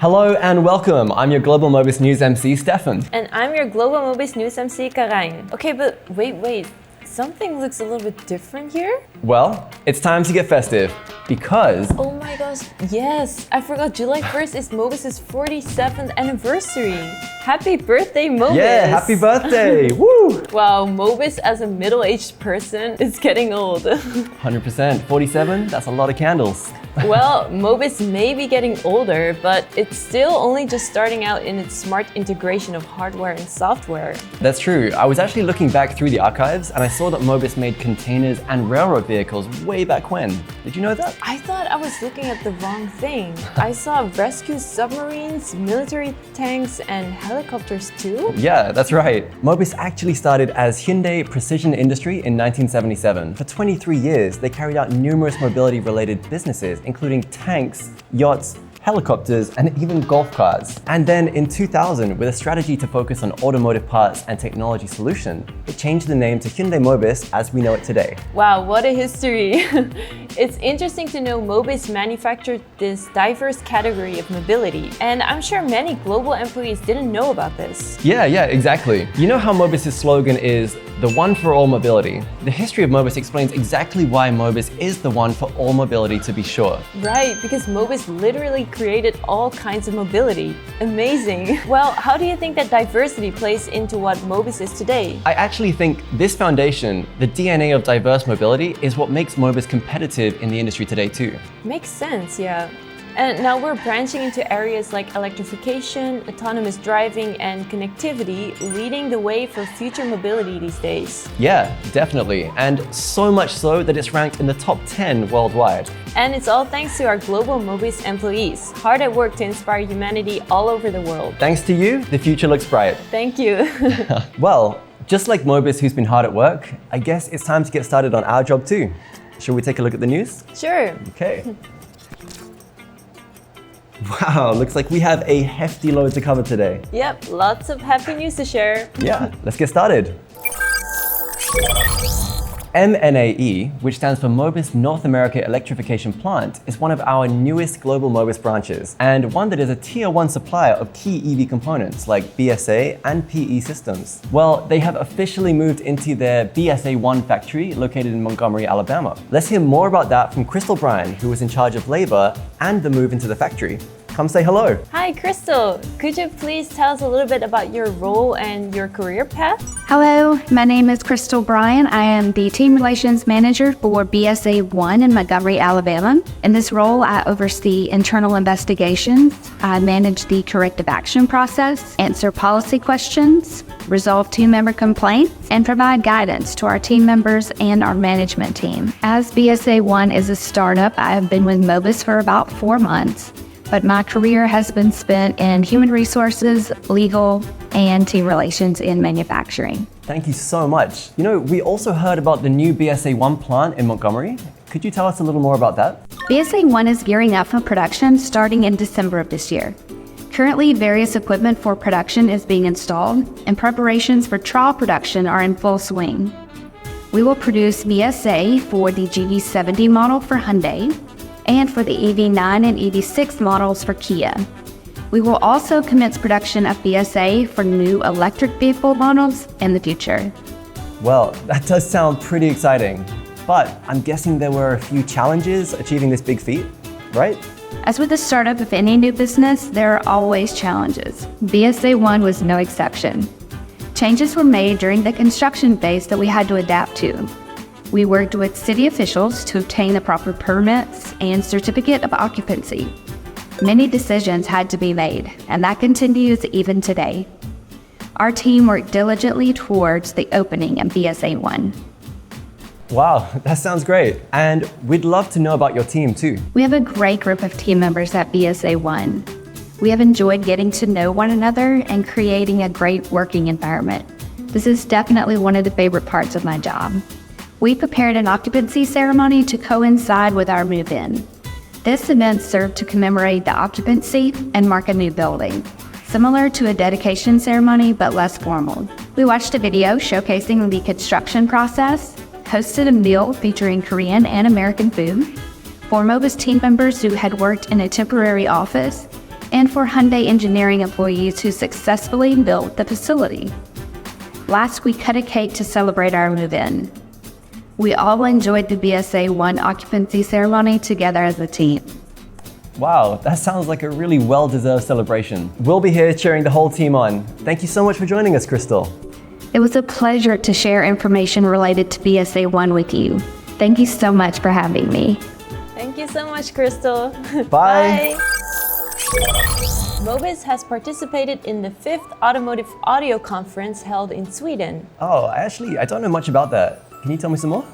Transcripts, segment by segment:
Hello and welcome. I'm your Global Mobis News MC, Stefan. And I'm your Global Mobis News MC, Karain. Okay, but wait. Something looks a little bit different here. Well, it's time to get festive because... Oh my gosh, yes! I forgot July 1st is Mobis' 47th anniversary. Happy birthday, Mobis! Yeah, happy birthday! Woo! Wow, Mobis as a middle-aged person is getting old. 100%. 47? That's a lot of candles. Well, Mobis may be getting older, but it's still only just starting out in its smart integration of hardware and software. That's true. I was actually looking back through the archives and I saw that Mobis made containers and railroad vehicles way back when. Did you know that? I thought I was looking at the wrong thing. I saw rescue submarines, military tanks, and helicopters too. Yeah, that's right. Mobis actually started as Hyundai Precision Industry in 1977. For 23 years, they carried out numerous mobility-related businesses, including tanks, yachts, helicopters, and even golf carts. And then in 2000, with a strategy to focus on automotive parts and technology solution, it changed the name to Hyundai Mobis as we know it today. Wow, what a history. It's interesting to know Mobis manufactured this diverse category of mobility, and I'm sure many global employees didn't know about this. Yeah, exactly. You know how Mobis' slogan is the one for all mobility? The history of Mobis explains exactly why Mobis is the one for all mobility, to be sure. Right, because Mobis literally created all kinds of mobility. Amazing. Well, how do you think that diversity plays into what Mobis is today? I actually think this foundation, the DNA of diverse mobility, is what makes Mobis competitive in the industry today too. Makes sense, yeah. And now we're branching into areas like electrification, autonomous driving, and connectivity, leading the way for future mobility these days. Yeah, definitely. And so much so that it's ranked in the top 10 worldwide. And it's all thanks to our global Mobis employees, hard at work to inspire humanity all over the world. Thanks to you, the future looks bright. Thank you. Well, just like Mobis, who's been hard at work, I guess it's time to get started on our job too. Shall we take a look at the news? Sure. Okay. Wow, looks like we have a hefty load to cover today. Yep, lots of happy news to share. Yeah, let's get started. MNAe, which stands for Mobis North America Electrification Plant, is one of our newest global Mobis branches, and one that is a Tier 1 supplier of key EV components like BSA and PE systems. Well, they have officially moved into their BSA1 factory located in Montgomery, Alabama. Let's hear more about that from Krystal Bryan, who was in charge of labor and the move into the factory. Come say hello. Hi, Krystal. Could you please tell us a little bit about your role and your career path? Hello, my name is Krystal Bryan. I am the Team Relations Manager for BSA1 in Montgomery, Alabama. In this role, I oversee internal investigations. I manage the corrective action process, answer policy questions, resolve team member complaints, and provide guidance to our team members and our management team. As BSA1 is a startup, I have been with Mobis for about 4 months. But my career has been spent in human resources, legal, and team relations in manufacturing. Thank you so much. You know, we also heard about the new BSA1 plant in Montgomery. Could you tell us a little more about that? BSA1 is gearing up for production starting in December of this year. Currently, various equipment for production is being installed, and preparations for trial production are in full swing. We will produce BSA for the GV70 model for Hyundai, and for the EV9 and EV6 models for Kia. We will also commence production of BSA for new electric vehicle models in the future. Well, that does sound pretty exciting, but I'm guessing there were a few challenges achieving this big feat, right? As with the startup of any new business, there are always challenges. BSA1 was no exception. Changes were made during the construction phase that we had to adapt to. We worked with city officials to obtain the proper permits and certificate of occupancy. Many decisions had to be made, and that continues even today. Our team worked diligently towards the opening of BSA1. Wow, that sounds great. And we'd love to know about your team too. We have a great group of team members at BSA1. We have enjoyed getting to know one another and creating a great working environment. This is definitely one of the favorite parts of my job. We prepared an occupancy ceremony to coincide with our move-in. This event served to commemorate the occupancy and mark a new building, similar to a dedication ceremony but less formal. We watched a video showcasing the construction process, hosted a meal featuring Korean and American food. For Mobis team members who had worked in a temporary office, and for Hyundai engineering employees who successfully built the facility. Last, we cut a cake to celebrate our move-in. We all enjoyed the BSA1 occupancy ceremony together as a team. Wow, that sounds like a really well-deserved celebration. We'll be here cheering the whole team on. Thank you so much for joining us, Krystal. It was a pleasure to share information related to BSA1 with you. Thank you so much for having me. Thank you so much, Krystal. Bye. Mobis has participated in the 5th Automotive Audio Conference held in Sweden. Oh, I don't know much about that. Can you tell me some more?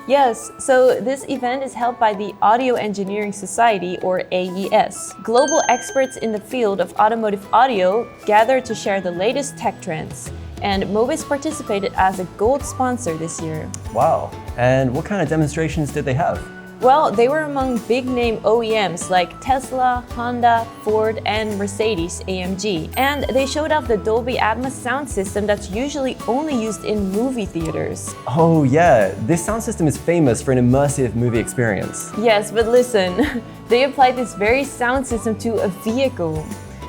Yes, so this event is held by the Audio Engineering Society, or AES. Global experts in the field of automotive audio gather to share the latest tech trends. And Mobis participated as a gold sponsor this year. Wow, and what kind of demonstrations did they have? Well, they were among big-name OEMs like Tesla, Honda, Ford, and Mercedes-AMG. And they showed off the Dolby Atmos sound system that's usually only used in movie theaters. Oh yeah, this sound system is famous for an immersive movie experience. Yes, but listen, they applied this very sound system to a vehicle.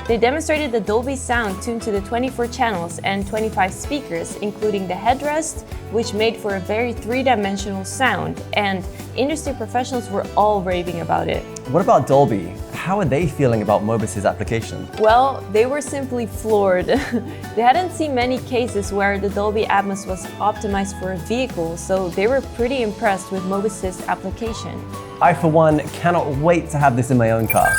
They demonstrated the Dolby sound tuned to the 24 channels and 25 speakers, including the headrest, which made for a very three-dimensional sound, and industry professionals were all raving about it. What about Dolby? How are they feeling about Mobis' application? Well, they were simply floored. They hadn't seen many cases where the Dolby Atmos was optimized for a vehicle, so they were pretty impressed with Mobis' application. I, for one, cannot wait to have this in my own car.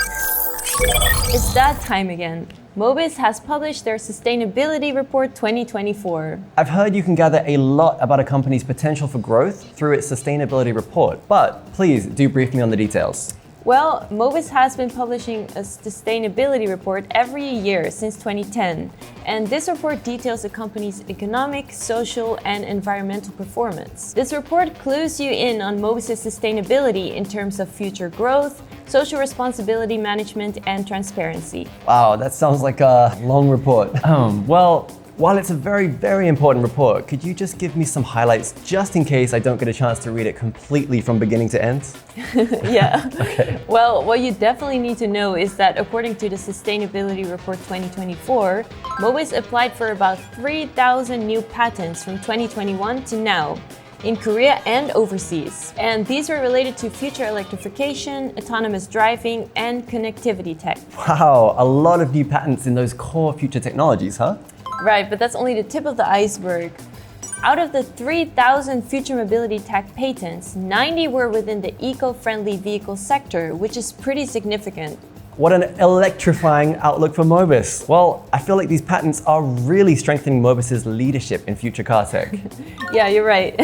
It's that time again. Mobis has published their Sustainability Report 2024. I've heard you can gather a lot about a company's potential for growth through its sustainability report, but please do brief me on the details. Well, Mobis has been publishing a sustainability report every year since 2010, and this report details the company's economic, social, and environmental performance. This report clues you in on Mobis' sustainability in terms of future growth, social responsibility management, and transparency. Wow, that sounds like a long report. Well, while it's a very, very important report, could you just give me some highlights just in case I don't get a chance to read it completely from beginning to end? Yeah. Okay. Well, what you definitely need to know is that according to the Sustainability Report 2024, Mobis applied for about 3,000 new patents from 2021 to now, in Korea and overseas. And these were related to future electrification, autonomous driving, and connectivity tech. Wow, a lot of new patents in those core future technologies, huh? Right, but that's only the tip of the iceberg. Out of the 3,000 future mobility tech patents, 90 were within the eco-friendly vehicle sector, which is pretty significant. What an electrifying outlook for Mobis. Well, I feel like these patents are really strengthening Mobis' leadership in future car tech. Yeah, you're right.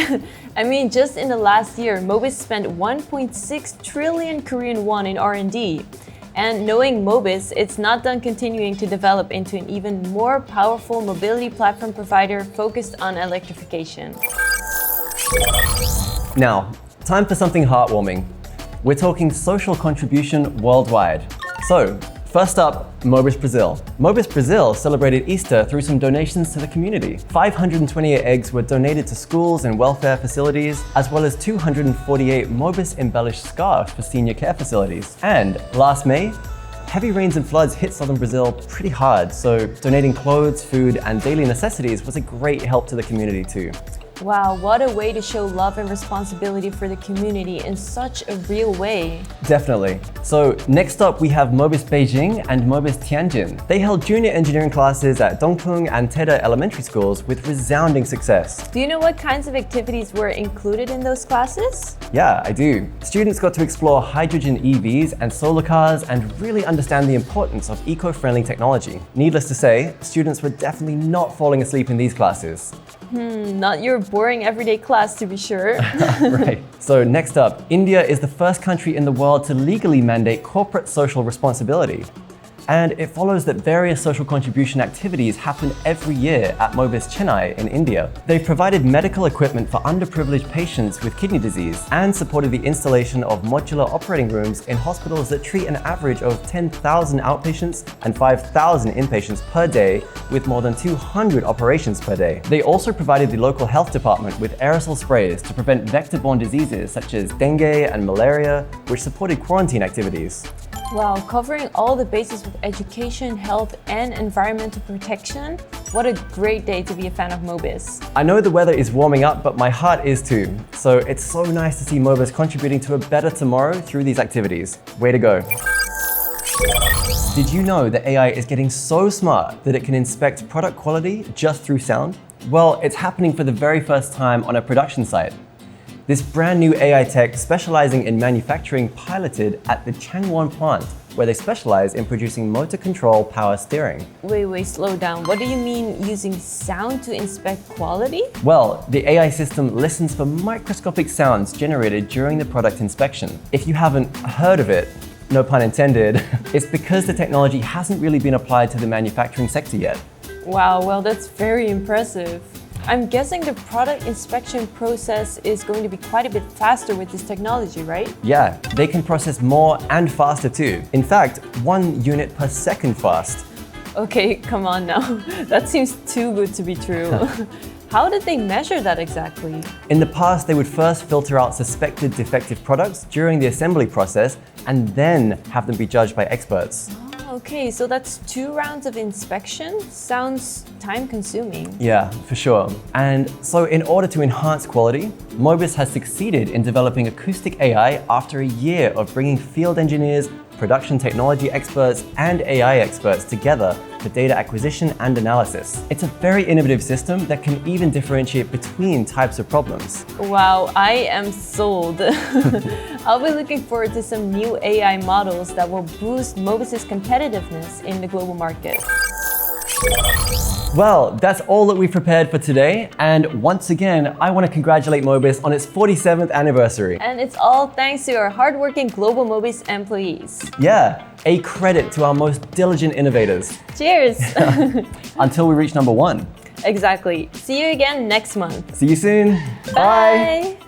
I mean, just in the last year, Mobis spent 1.6 trillion Korean won in R&D. And knowing Mobis, it's not done continuing to develop into an even more powerful mobility platform provider focused on electrification. Now, time for something heartwarming. We're talking social contribution worldwide. So, first up, Mobis Brazil. Mobis Brazil celebrated Easter through some donations to the community. 528 eggs were donated to schools and welfare facilities, as well as 248 Mobis embellished scarves for senior care facilities. And last May, heavy rains and floods hit southern Brazil pretty hard, so donating clothes, food, and daily necessities was a great help to the community too. Wow, what a way to show love and responsibility for the community in such a real way. Definitely. So next up we have Mobis Beijing and Mobis Tianjin. They held junior engineering classes at Dongpeng and Teda elementary schools with resounding success. Do you know what kinds of activities were included in those classes? Yeah, I do. Students got to explore hydrogen EVs and solar cars and really understand the importance of eco-friendly technology. Needless to say, students were definitely not falling asleep in these classes. Not your boring everyday class, to be sure. Right. So next up, India is the first country in the world to legally mandate corporate social responsibility. And it follows that various social contribution activities happen every year at Mobis Chennai in India. They've provided medical equipment for underprivileged patients with kidney disease and supported the installation of modular operating rooms in hospitals that treat an average of 10,000 outpatients and 5,000 inpatients per day with more than 200 operations per day. They also provided the local health department with aerosol sprays to prevent vector-borne diseases such as dengue and malaria, which supported quarantine activities. Wow, covering all the bases with education, health, and environmental protection. What a great day to be a fan of Mobis. I know the weather is warming up, but my heart is too. So it's so nice to see Mobis contributing to a better tomorrow through these activities. Way to go. Did you know that AI is getting so smart that it can inspect product quality just through sound? Well, it's happening for the very first time on a production site. This brand new AI tech specializing in manufacturing piloted at the Changwon plant, where they specialize in producing motor control power steering. Wait, slow down. What do you mean using sound to inspect quality? Well, the AI system listens for microscopic sounds generated during the product inspection. If you haven't heard of it, no pun intended, it's because the technology hasn't really been applied to the manufacturing sector yet. Wow, well, that's very impressive. I'm guessing the product inspection process is going to be quite a bit faster with this technology, right? Yeah, they can process more and faster too. In fact, 1 unit per second fast. Okay, come on now. That seems too good to be true. How did they measure that exactly? In the past, they would first filter out suspected defective products during the assembly process and then have them be judged by experts. Okay, so that's 2 rounds of inspection. Sounds time-consuming. Yeah, for sure. And so in order to enhance quality, Mobis has succeeded in developing Acoustic AI after a year of bringing field engineers, production technology experts, and AI experts together for data acquisition and analysis. It's a very innovative system that can even differentiate between types of problems. Wow, I am sold. I'll be looking forward to some new AI models that will boost Mobis' competitiveness in the global market. Well, that's all that we've prepared for today. And once again, I want to congratulate Mobis on its 47th anniversary. And it's all thanks to our hardworking global Mobis employees. Yeah, a credit to our most diligent innovators. Cheers! Until we reach number 1. Exactly. See you again next month. See you soon. Bye.